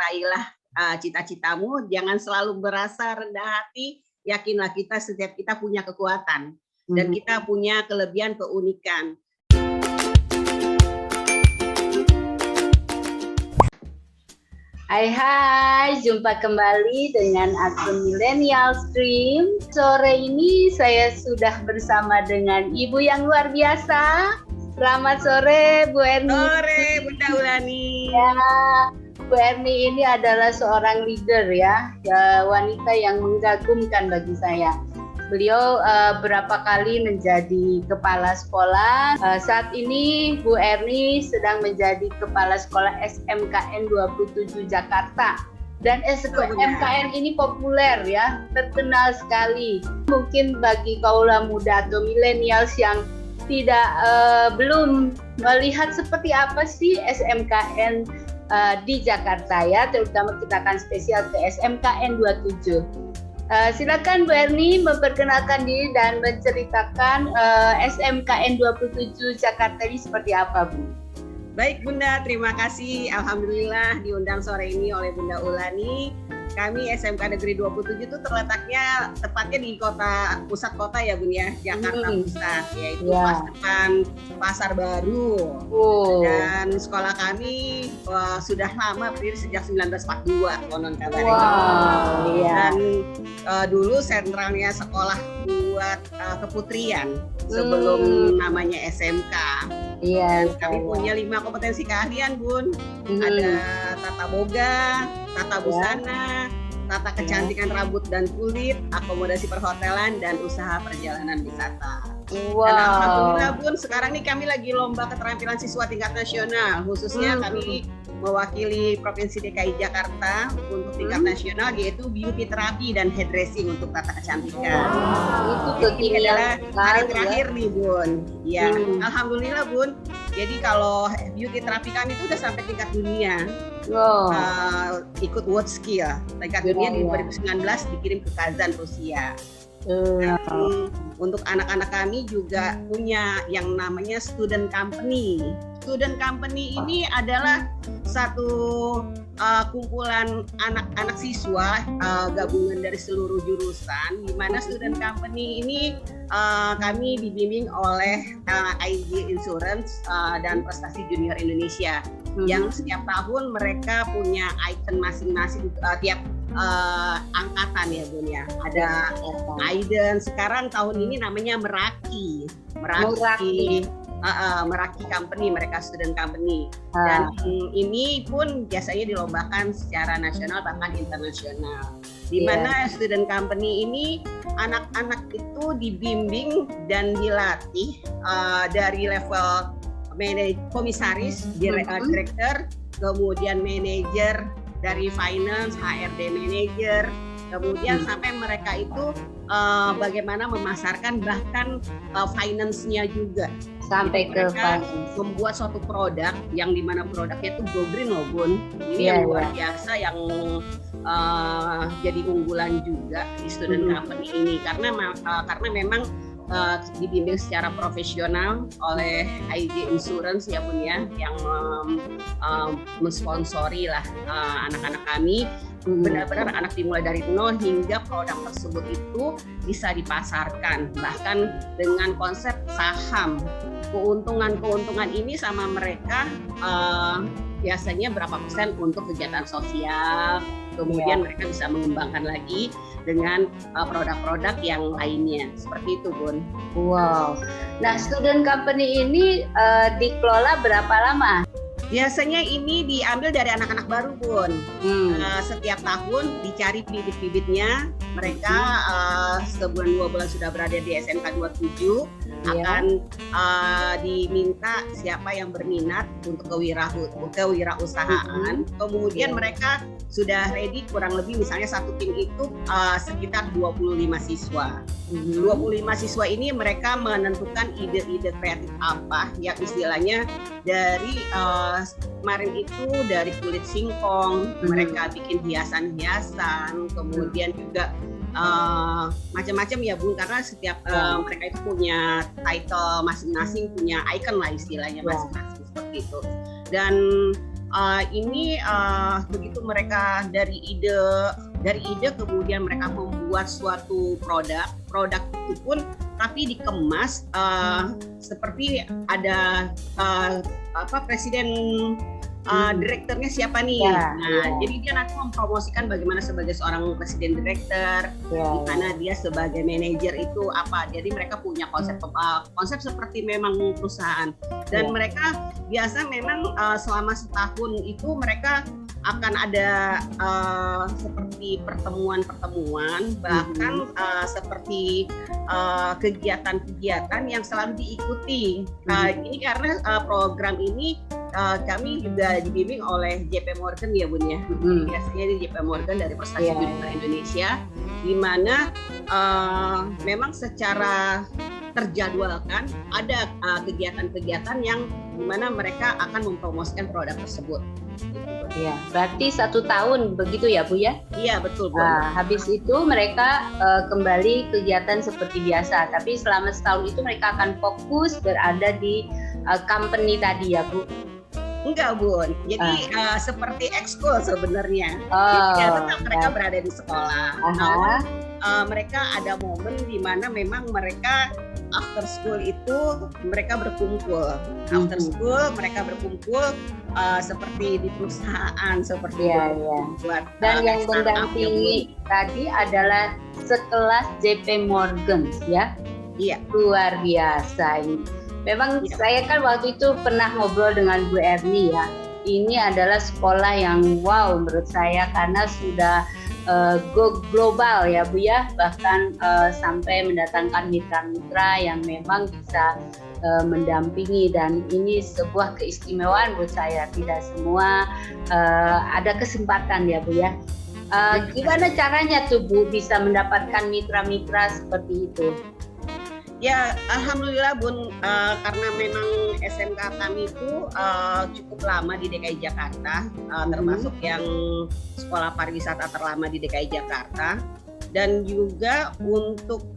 raihlah cita-citamu, jangan selalu merasa rendah hati, yakinlah setiap kita punya kekuatan dan kita punya kelebihan keunikan. Hai, jumpa kembali dengan akun Millennial Stream. Sore ini saya sudah bersama dengan ibu yang luar biasa. Selamat sore, Bu Erni. Sore, Bunda Ulani. Ya, Bu Erni ini adalah seorang leader ya, wanita yang mengagumkan bagi saya. Beliau berapa kali menjadi kepala sekolah. Saat ini Bu Erni sedang menjadi kepala sekolah SMKN 27 Jakarta. Dan SMKN ini populer ya, terkenal sekali. Mungkin bagi kaula muda atau millennials yang tidak belum melihat seperti apa sih SMKN di Jakarta ya, terutama kita akan spesial ke SMKN 27. Silakan Bu Erni memperkenalkan diri dan menceritakan SMKN 27 Jakarta ini seperti apa, Bu? Baik Bunda, terima kasih. Alhamdulillah diundang sore ini oleh Bunda Ulani. Kami SMK Negeri 27 itu terletaknya tepatnya di pusat kota ya Bun ya, Jakarta Pusat, yaitu pas depan Pasar Baru. Dan sekolah kami sudah lama, berdiri sejak 1942 konon kabarnya. Dan dulu sentralnya sekolah buat keputrian sebelum namanya SMK. Dan kami punya 5 kompetensi keahlian Bun. Ada tata boga, tata busana, tata kecantikan rambut dan kulit, akomodasi perhotelan, dan usaha perjalanan wisata. Dan alhamdulillah Bun, sekarang nih kami lagi lomba keterampilan siswa tingkat nasional, khususnya kami mewakili Provinsi DKI Jakarta untuk tingkat nasional, yaitu beauty terapi dan hairdressing untuk tata kecantikan. Ini adalah hari terakhir nih Bun. Ya, alhamdulillah Bun. Jadi kalau beauty terapi kami itu udah sampai tingkat dunia. Ikut World Skill tingkat dunia di 2019 dikirim ke Kazan, Rusia. Untuk anak-anak kami juga punya yang namanya student company. Student company ini adalah satu kumpulan anak-anak siswa gabungan dari seluruh jurusan, di mana student company ini kami dibimbing oleh IG Insurance dan Prestasi Junior Indonesia, yang setiap tahun mereka punya icon masing-masing tiap angkatan ya Bun ya. Ada Aiden, sekarang tahun ini namanya Meraki Company, mereka student company. Dan ini pun biasanya dilombakan secara nasional bahkan internasional. Di mana student company ini anak-anak itu dibimbing dan dilatih dari level komisaris, direktur, kemudian manajer, dari finance, HRD manager, kemudian sampai mereka itu bagaimana memasarkan bahkan finance-nya juga. Sampai ke membuat suatu produk yang dimana produknya itu go green loh Bun. Ini yang luar biasa, yang jadi unggulan juga di student company ini karena memang dibimbing secara profesional oleh IG Insurance ya Bun ya, yang mensponsori lah anak-anak kami. Benar-benar anak dimulai dari nol hingga produk tersebut itu bisa dipasarkan, bahkan dengan konsep saham. Keuntungan ini sama mereka biasanya berapa persen untuk kegiatan sosial, kemudian mereka bisa mengembangkan lagi dengan produk-produk yang lainnya, seperti itu Bun. Wow. Nah, student company ini dikelola berapa lama? Biasanya ini diambil dari anak-anak baru Bun. Setiap tahun dicari bibit-bibitnya. Mereka sebulan 2 bulan sudah berada di SMK 27, akan diminta siapa yang berminat untuk kewirausahaan. Kemudian mereka sudah ready, kurang lebih misalnya satu tim itu sekitar 25 siswa. 25 siswa ini mereka menentukan ide-ide kreatif apa yang istilahnya dari kemarin itu dari kulit singkong, mereka bikin hiasan-hiasan, kemudian juga macam-macam ya Bun, karena setiap mereka itu punya title masing-masing, punya icon lah istilahnya masing-masing seperti itu. Dan ini begitu mereka dari ide kemudian mereka membuat suatu produk itu pun tapi dikemas seperti ada presiden direkturnya siapa nih. Jadi dia nanti mempromosikan bagaimana sebagai seorang presiden direktur, di mana dia sebagai manajer itu apa. Jadi mereka punya konsep seperti memang perusahaan. Dan mereka biasa memang selama setahun itu mereka akan ada seperti pertemuan-pertemuan, bahkan seperti kegiatan-kegiatan yang selalu diikuti. Ini karena program ini kami juga dibimbing oleh JP Morgan ya Bun ya. Biasanya di JP Morgan dari Prestasi Junior Indonesia, di mana memang secara terjadwalkan ada kegiatan-kegiatan yang di mana mereka akan mempromosikan produk tersebut. Iya, berarti 1 tahun begitu ya Bu ya? Iya betul Bu. Habis itu mereka kembali kegiatan seperti biasa, tapi selama setahun itu mereka akan fokus berada di company tadi ya Bu? Enggak Bun, jadi seperti ekskul sebenarnya. Jadi tetap mereka berada di sekolah. Namun mereka ada momen di mana memang mereka after school itu mereka berkumpul. After school mereka berkumpul seperti di perusahaan seperti buat. Dan yang mendampingi tadi adalah sekelas JP Morgan ya. Iya. Luar biasa ini. Memang saya kan waktu itu pernah ngobrol dengan Bu Erni ya. Ini adalah sekolah yang wow menurut saya karena sudah go global ya Bu ya. Bahkan sampai mendatangkan mitra-mitra yang memang bisa mendampingi, dan ini sebuah keistimewaan buat saya. Tidak semua ada kesempatan ya Bu ya. Gimana caranya tuh Bu bisa mendapatkan mitra-mitra seperti itu? Ya, alhamdulillah Bun, karena memang SMK kami itu cukup lama di DKI Jakarta, termasuk yang sekolah pariwisata terlama di DKI Jakarta. Dan juga untuk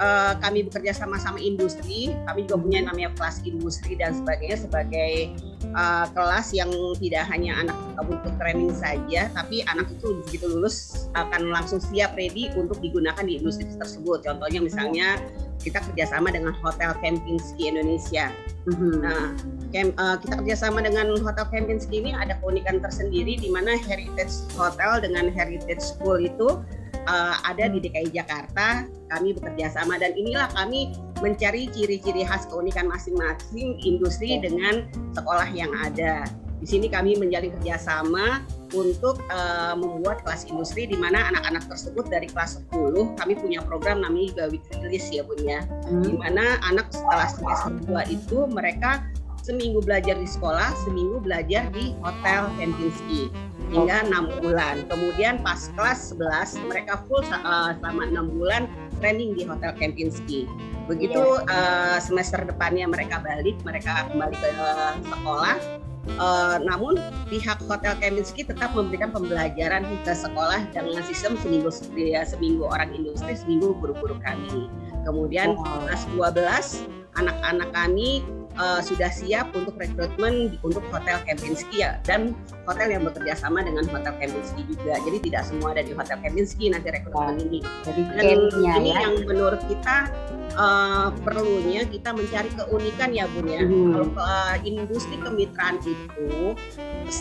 kami bekerja sama-sama industri, kami juga punya namanya kelas industri dan sebagainya sebagai kelas yang tidak hanya anak untuk training saja, tapi anak itu begitu lulus akan langsung siap ready untuk digunakan di industri tersebut. Contohnya misalnya kita kerjasama dengan Hotel Kempinski Indonesia. Nah, kita kerjasama dengan Hotel Kempinski ini ada keunikan tersendiri di mana heritage hotel dengan heritage school itu ada di DKI Jakarta. Kami bekerja sama dan inilah kami mencari ciri-ciri khas keunikan masing-masing industri dengan sekolah yang ada. Di sini kami menjalin kerjasama untuk membuat kelas industri di mana anak-anak tersebut dari kelas 10 kami punya program namanya juga weekly list ya Bun ya. Di mana anak setelah semester 2 itu mereka seminggu belajar di sekolah, seminggu belajar di Hotel Kempinski hingga 6 bulan. Kemudian pas kelas 11 mereka full selama 6 bulan training di Hotel Kempinski. Begitu semester depannya mereka kembali ke sekolah. Namun pihak Hotel Kempinski tetap memberikan pembelajaran ke sekolah dengan sistem seminggu orang industri, seminggu guru-guru kami. Kemudian kelas 12 anak-anak kami sudah siap untuk rekrutmen untuk Hotel Kempinski ya, dan hotel yang bekerja sama dengan Hotel Kempinski juga. Jadi tidak semua ada di Hotel Kempinski nanti rekrutmen ini. Dan ini yang menurut kita perlunya kita mencari keunikan ya Bun ya. Kalau industri kemitraan itu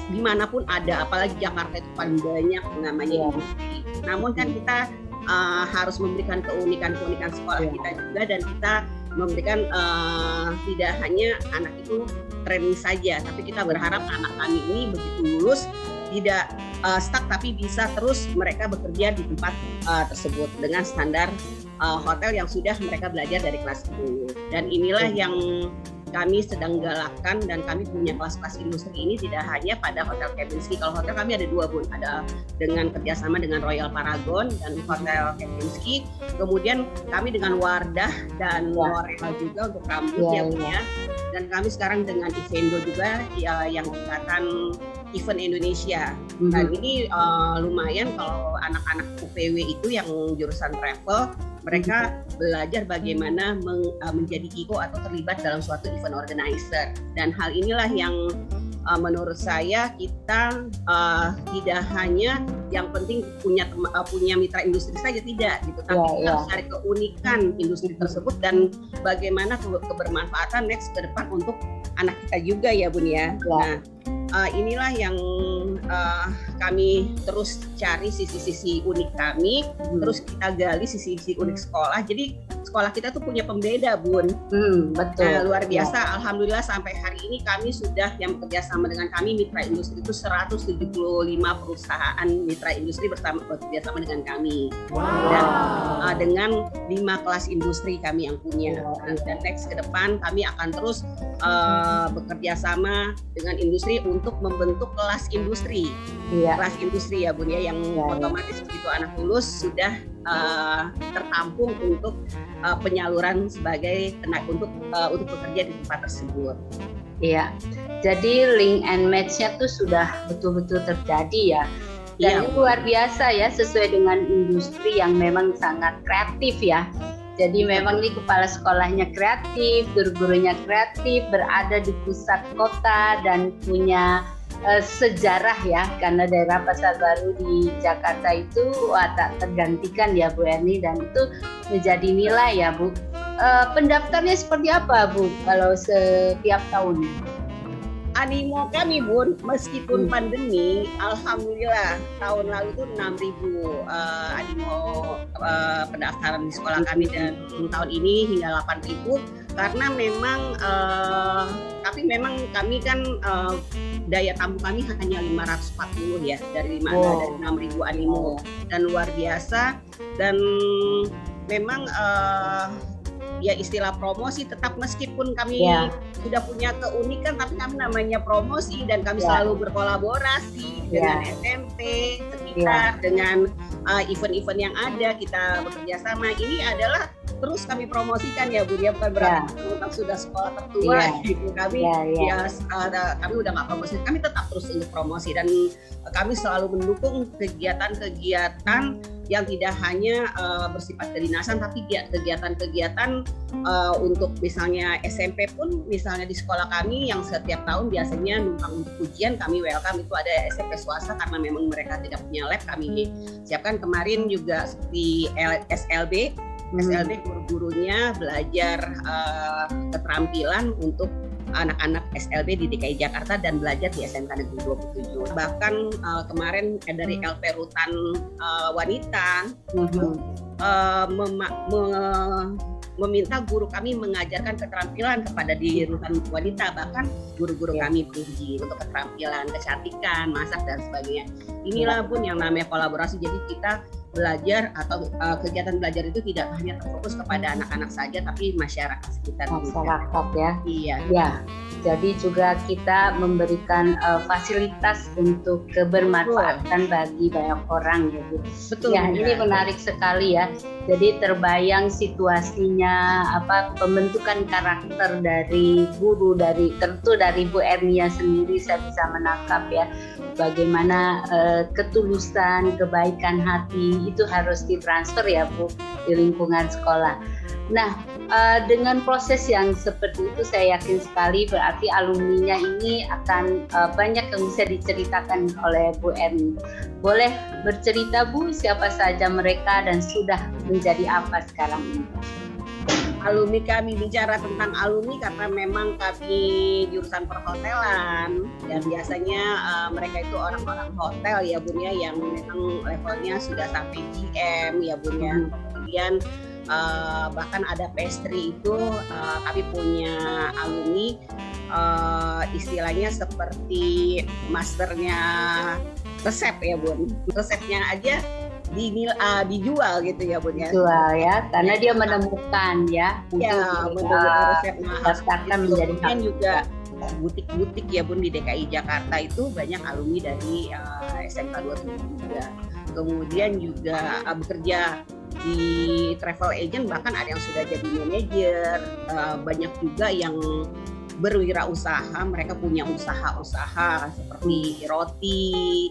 dimanapun ada, apalagi Jakarta itu paling banyak namanya industri. Namun kan kita harus memberikan keunikan sekolah kita juga, dan kita memberikan tidak hanya anak itu training saja, tapi kita berharap anak kami ini begitu lulus tidak stuck, tapi bisa terus mereka bekerja di tempat tersebut dengan standar hotel yang sudah mereka belajar dari kelas 10. Dan inilah yang kami sedang galakkan, dan kami punya kelas-kelas industri ini tidak hanya pada Hotel Kempinski. Kalau hotel kami ada 2 Bun, ada dengan kerjasama dengan Royal Paragon dan Hotel Kempinski. Kemudian kami dengan Wardah dan L'Oreal juga untuk rambut ya Bun ya. Dan kami sekarang dengan Ivendo juga yang ikatan event Indonesia. Dan ini lumayan kalau anak-anak UPW itu yang jurusan travel, mereka belajar bagaimana menjadi IO atau terlibat dalam suatu event organizer. Dan hal inilah yang menurut saya kita tidak hanya yang penting punya mitra industri saja, tidak gitu, tapi kita harus cari keunikan industri tersebut dan bagaimana kebermanfaatan next ke depan untuk anak kita juga ya Bun ya. Nah, inilah yang kami terus cari sisi-sisi unik kami, terus kita gali sisi-sisi unik sekolah. Jadi sekolah kita tuh punya pembeda Bun. Betul. Nah, luar biasa. Alhamdulillah sampai hari ini kami sudah yang bekerja sama dengan kami mitra industri itu 175 perusahaan mitra industri bekerja sama dengan kami. Dan dengan 5 kelas industri kami yang punya. Dan next ke depan kami akan terus bekerja sama dengan industri untuk membentuk kelas industri. Kelas industri ya Bun ya, yang otomatis begitu anak lulus sudah tertampung untuk penyaluran sebagai tenaga untuk bekerja di tempat tersebut. Iya. Jadi link and match-nya tuh sudah betul-betul terjadi ya. Dan luar biasa ya, sesuai dengan industri yang memang sangat kreatif ya. Jadi memang nih kepala sekolahnya kreatif, guru-gurunya kreatif, berada di pusat kota dan punya sejarah ya, karena daerah Pasar Baru di Jakarta itu tak tergantikan ya Bu Erni, dan itu menjadi nilai ya Bu. Pendaftarnya seperti apa Bu kalau setiap tahunnya? Animo kami Bun, meskipun pandemi, alhamdulillah tahun lalu itu 6.000 animo pendaftaran di sekolah kami, dan tahun ini hingga 8.000 karena memang kami kan daya tampung kami hanya 540 ya dari 6.000 animo, dan luar biasa. Dan memang ya istilah promosi tetap, meskipun kami sudah punya keunikan, tapi kami namanya promosi dan kami selalu berkolaborasi dengan SMP sekitar, dengan event-event yang ada kita bekerja sama. Ini adalah terus kami promosikan ya Bu, ya bukan berarti sudah sekolah tertua gitu. Kami kami udah nggak promosi, kami tetap terus untuk promosi, dan kami selalu mendukung kegiatan-kegiatan yang tidak hanya bersifat kedinasan, tapi kegiatan-kegiatan untuk misalnya SMP pun, misalnya di sekolah kami yang setiap tahun biasanya numpang untuk ujian, kami welcome. Itu ada SMP swasta karena memang mereka tidak punya lab, kami siapkan. Kemarin juga seperti SLB guru-gurunya belajar keterampilan untuk anak-anak SLB di DKI Jakarta dan belajar di SMK Negeri 27. Bahkan kemarin dari LP Rutan Wanita meminta guru kami mengajarkan keterampilan kepada di Rutan Wanita, bahkan guru-guru kami tinggi untuk keterampilan, kecantikan, masak dan sebagainya. Inilah Bun yang namanya kolaborasi. Jadi kita belajar atau kegiatan belajar itu tidak hanya terfokus kepada anak-anak saja, tapi masyarakat sekitar masyarakat juga. Iya. Jadi juga kita memberikan fasilitas untuk kebermanfaatan bagi banyak orang gitu. Betul. Ya, ini menarik sekali ya. Jadi terbayang situasinya, pembentukan karakter dari guru, tentu dari Bu Ernia sendiri saya bisa menangkap ya, bagaimana ketulusan, kebaikan hati itu harus ditransfer ya Bu di lingkungan sekolah. Nah, dengan proses yang seperti itu saya yakin sekali berarti alumninya ini akan banyak yang bisa diceritakan oleh Bu Erni. Boleh bercerita Bu, siapa saja mereka dan sudah menjadi apa sekarang ini? Alumni kami, bicara tentang alumni karena memang kami jurusan perhotelan dan biasanya mereka itu orang-orang hotel ya Bun ya, yang memang levelnya sudah sampai GM ya Bun ya. Kemudian bahkan ada pastry itu kami punya alumni istilahnya seperti masternya resep ya Bun. Resepnya aja dijual gitu ya Bun ya. Dijual ya, karena dia menemukan ya. Menemukan resep daftarkan menjadi. Kemudian juga butik-butik ya Bun di DKI Jakarta itu banyak alumni dari SMK 27 juga. Kemudian juga bekerja di travel agent, bahkan ada yang sudah jadi manajer. Banyak juga yang berwirausaha, mereka punya usaha-usaha seperti roti,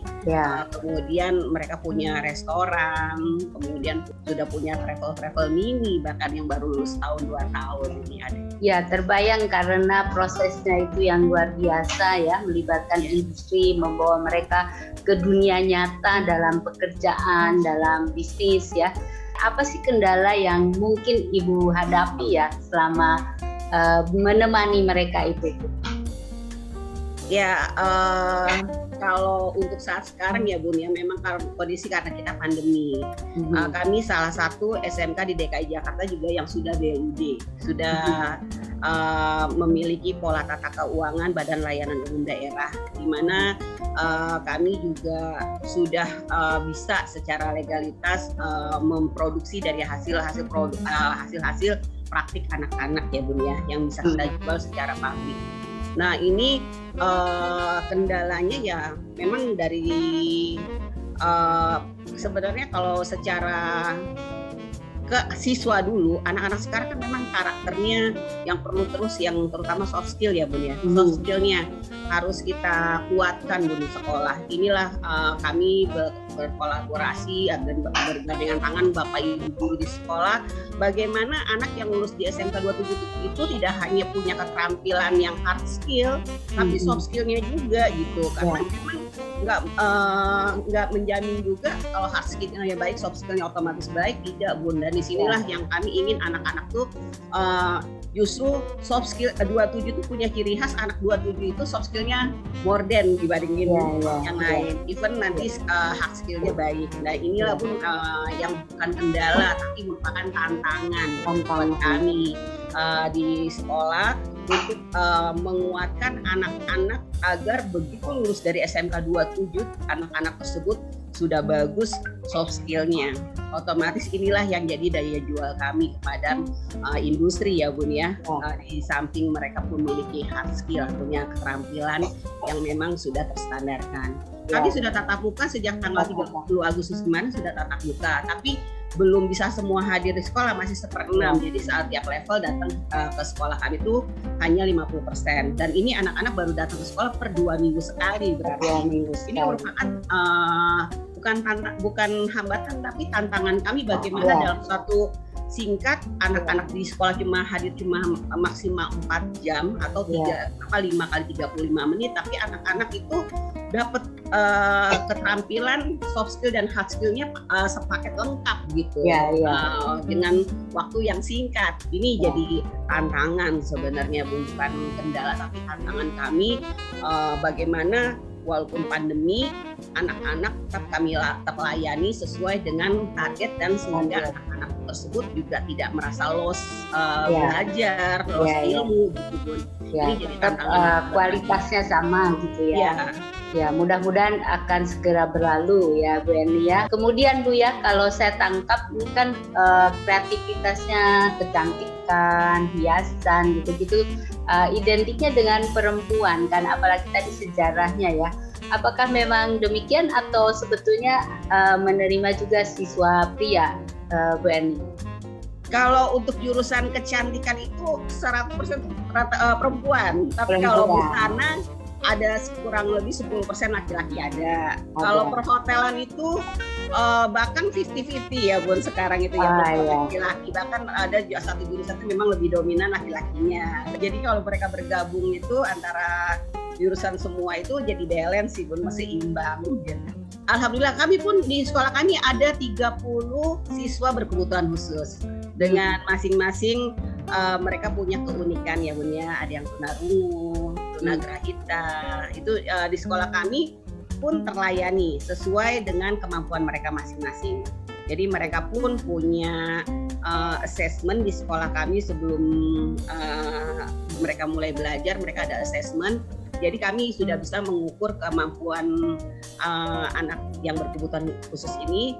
kemudian mereka punya restoran, kemudian sudah punya travel mini, bahkan yang baru lulus tahun 2 tahun ini ada. Ya, terbayang karena prosesnya itu yang luar biasa ya, melibatkan industri, membawa mereka ke dunia nyata dalam pekerjaan, dalam bisnis ya. Apa sih kendala yang mungkin Ibu hadapi ya selama menemani mereka itu? Ya, kalau untuk saat sekarang ya Bun ya, memang kondisi karena kita pandemi. Kami salah satu SMK di DKI Jakarta juga yang sudah BUD, sudah memiliki pola tata keuangan Badan Layanan Umum Daerah, di mana kami juga sudah bisa secara legalitas memproduksi dari hasil-hasil praktik anak-anak ya Bun ya, yang bisa kita jual secara publik. Nah ini kendalanya ya memang dari sebenarnya kalau secara ke siswa dulu, anak-anak sekarang kan memang karakternya yang perlu terus, yang terutama soft skill ya Bun ya. Soft skillnya harus kita kuatkan Bun di sekolah. Inilah kami berkolaborasi dan bergandengan tangan Bapak Ibu guru di sekolah, bagaimana anak yang lulus di SMK 27 itu tidak hanya punya keterampilan yang hard skill, tapi soft skillnya juga gitu. Karena memang nggak menjamin juga kalau hard skillnya baik, soft skillnya otomatis baik, tidak Bun. Dan disinilah yang kami ingin anak-anak tuh justru soft skill 27 itu punya ciri khas, anak 27 itu soft skillnya more than dibandingin yang lain. Even nanti hard skillnya baik. Nah inilah Bun yang bukan kendala tapi merupakan tantangan buat kami di sekolah untuk menguatkan anak-anak agar begitu lulus dari SMK 27 anak-anak tersebut sudah bagus soft skillnya. Otomatis inilah yang jadi daya jual kami kepada industri ya Bun ya. Di samping mereka pun memiliki hard skill, punya keterampilan yang memang sudah terstandarkan. Kami sudah tatap muka sejak tanggal 30 Agustus kemarin, sudah tatap muka, tapi belum bisa semua hadir di sekolah, masih 1/6. Jadi saat tiap level datang ke sekolah kami itu hanya 50%. Dan ini anak-anak baru datang ke sekolah per 2 minggu sekali berarti. Ini merupakan bukan hambatan tapi tantangan kami bagaimana dalam suatu singkat anak-anak di sekolah hadir cuma maksimal 4 jam atau 5 kali 35 menit, tapi anak-anak itu dapat keterampilan soft skill dan hard skillnya sepaket lengkap gitu dengan waktu yang singkat. Ini jadi tantangan sebenarnya, bukan kendala tapi tantangan kami bagaimana walaupun pandemi anak-anak tetap kami layani sesuai dengan target dan sehingga anak-anak tersebut juga tidak merasa loss belajar, loss ilmu gitu Bun. Ini jadi tantangan kualitasnya sama gitu ya. Ya, mudah-mudahan akan segera berlalu ya Bu Eni ya. Kemudian Bu ya, kalau saya tangkap ini kan kreativitasnya, kecantikan, hiasan gitu-gitu identiknya dengan perempuan kan, apalagi tadi sejarahnya ya. Apakah memang demikian atau sebetulnya menerima juga siswa pria Bu Eni? Kalau untuk jurusan kecantikan itu 100% perempuan, tapi kalau busana ada kurang lebih 10% laki-laki ada. Kalau perhotelan itu bahkan 50-50 ya Bun sekarang itu yang laki-laki. Bahkan ada satu jurusan itu memang lebih dominan laki-lakinya. Jadi kalau mereka bergabung itu antara jurusan semua itu jadi balance sih Bun, masih imbang. Alhamdulillah kami pun di sekolah kami ada 30 siswa berkebutuhan khusus. Dengan masing-masing mereka punya keunikan ya Bun ya. Ada yang tunarungu, tunagrahita. Itu di sekolah kami pun terlayani sesuai dengan kemampuan mereka masing-masing. Jadi mereka pun punya assessment di sekolah kami sebelum mereka mulai belajar, mereka ada assessment. Jadi kami sudah bisa mengukur kemampuan anak yang berkebutuhan khusus ini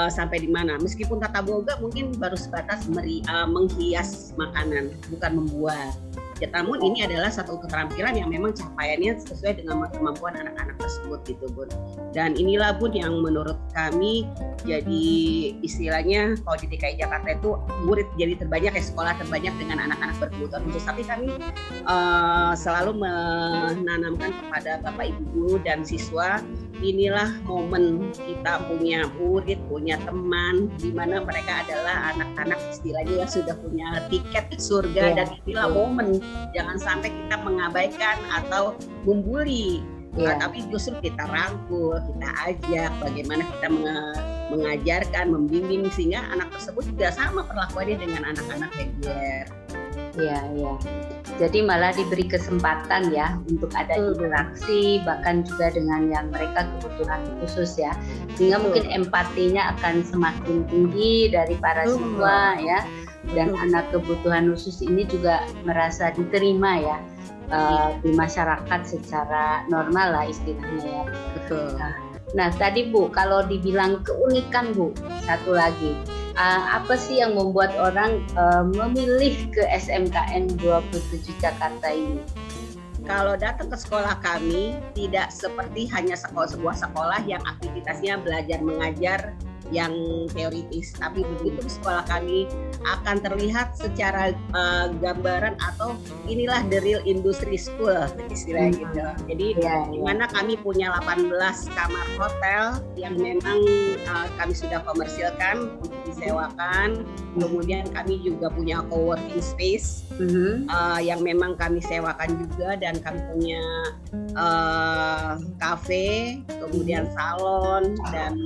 sampai di mana. Meskipun tata boga mungkin baru sebatas menghias makanan, bukan membuat. Ya, namun ini adalah satu keterampilan yang memang capaiannya sesuai dengan kemampuan anak-anak tersebut gitu Bun. Dan inilah Bun yang menurut kami jadi istilahnya kalau di DKI Jakarta itu murid jadi terbanyak ya, sekolah terbanyak dengan anak-anak berkebutuhan khusus. Tapi kami selalu menanamkan kepada Bapak Ibu guru dan siswa inilah momen kita punya murid, punya teman, di mana mereka adalah anak-anak istilahnya yang sudah punya tiket ke surga, dan inilah momen. Jangan sampai kita mengabaikan atau membuli, tapi justru kita rangkul, kita ajak bagaimana kita mengajarkan, membimbing, sehingga anak tersebut juga sama perlakuannya dengan anak-anak reguler. Iya. Jadi malah diberi kesempatan ya untuk ada interaksi, bahkan juga dengan yang mereka kebutuhan khusus ya, sehingga mungkin empatinya akan semakin tinggi dari para siswa ya, dan anak kebutuhan khusus ini juga merasa diterima ya di masyarakat secara normal lah istilahnya ya. Betul. Nah tadi Bu, kalau dibilang keunikan Bu, satu lagi, apa sih yang membuat orang memilih ke SMKN 27 Jakarta ini? Kalau datang ke sekolah kami, tidak seperti hanya sebuah sekolah yang aktivitasnya belajar mengajar yang teoritis, tapi begitu sekolah kami akan terlihat secara gambaran, atau inilah the real industry school istilahnya gitu. Jadi di mana kami punya 18 kamar hotel yang memang kami sudah komersilkan untuk disewakan. Kemudian kami juga punya co-working space yang memang kami sewakan juga, dan kami punya cafe, kemudian salon, dan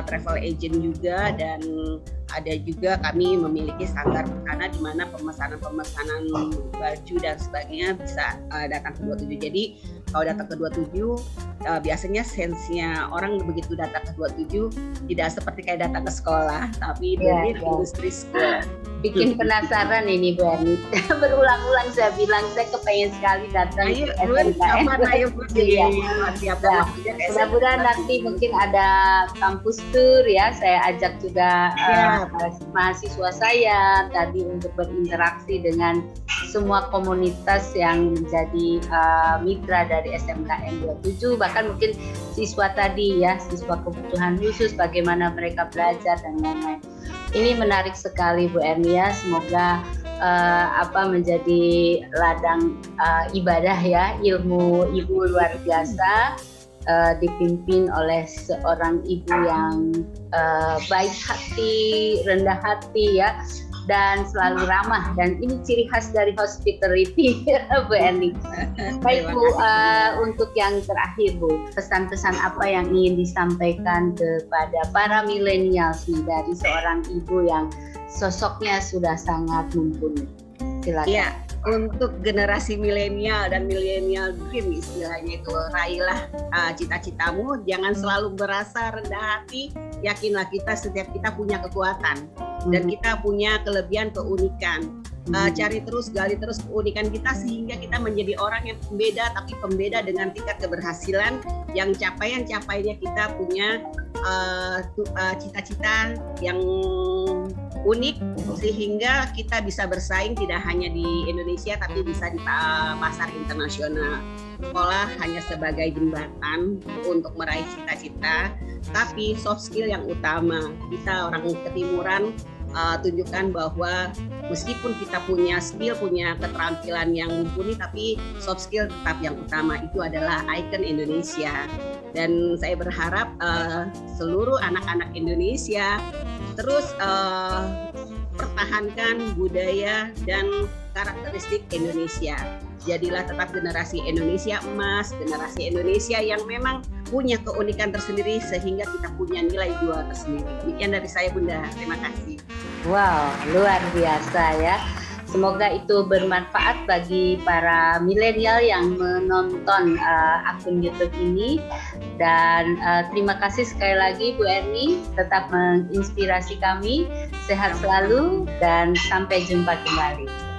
travel agent juga, dan ada juga kami memiliki sanggar busana di mana pemesanan baju dan sebagainya bisa datang ke 27. Jadi kalau datang ke 27 biasanya sense-nya orang begitu datang ke 27 tidak seperti kayak datang ke sekolah, tapi dari industri school. Bikin penasaran ini Bu Erni. Berulang-ulang saya bilang saya kepengen sekali datang ke SMKN. Mudah-mudahan nanti mungkin ada kampus tour ya. Saya ajak juga mahasiswa saya tadi untuk berinteraksi dengan semua komunitas yang menjadi mitra dari SMKN 27, bahkan mungkin siswa tadi ya, siswa kebutuhan khusus, bagaimana mereka belajar dan lain-lain. Ini menarik sekali Bu Erni ya, semoga menjadi ladang ibadah ya, ilmu ibu luar biasa, dipimpin oleh seorang ibu yang baik hati, rendah hati ya, dan selalu ramah, dan ini ciri khas dari hospitality Bu Erni. Baik Bu, untuk yang terakhir Bu, pesan-pesan apa yang ingin disampaikan kepada para milenials nih dari seorang ibu yang sosoknya sudah sangat mumpuni? Silakan. Ya, untuk generasi milenial dan milenial dream istilahnya itu, raihlah cita-citamu, jangan selalu merasa rendah hati, yakinlah setiap kita punya kekuatan dan kita punya kelebihan, keunikan. Cari terus, gali terus keunikan kita sehingga kita menjadi orang yang pembeda, tapi pembeda dengan tingkat keberhasilan yang capaiannya kita punya cita-cita yang unik, sehingga kita bisa bersaing tidak hanya di Indonesia tapi bisa di pasar internasional. Sekolah hanya sebagai jembatan untuk meraih cita-cita, tapi soft skill yang utama. Kita orang ketimuran tunjukkan bahwa meskipun kita punya skill, punya keterampilan yang mumpuni, tapi soft skill tetap yang utama. Itu adalah ikon Indonesia. Dan saya berharap seluruh anak-anak Indonesia terus pertahankan budaya dan karakteristik Indonesia. Jadilah tetap generasi Indonesia emas, generasi Indonesia yang memang punya keunikan tersendiri sehingga kita punya nilai jual tersendiri. Demikian dari saya Bunda, terima kasih. Wow, luar biasa ya. Semoga itu bermanfaat bagi para milenial yang menonton akun YouTube ini. Dan terima kasih sekali lagi Bu Erni, tetap menginspirasi kami. Sehat selalu dan sampai jumpa kembali.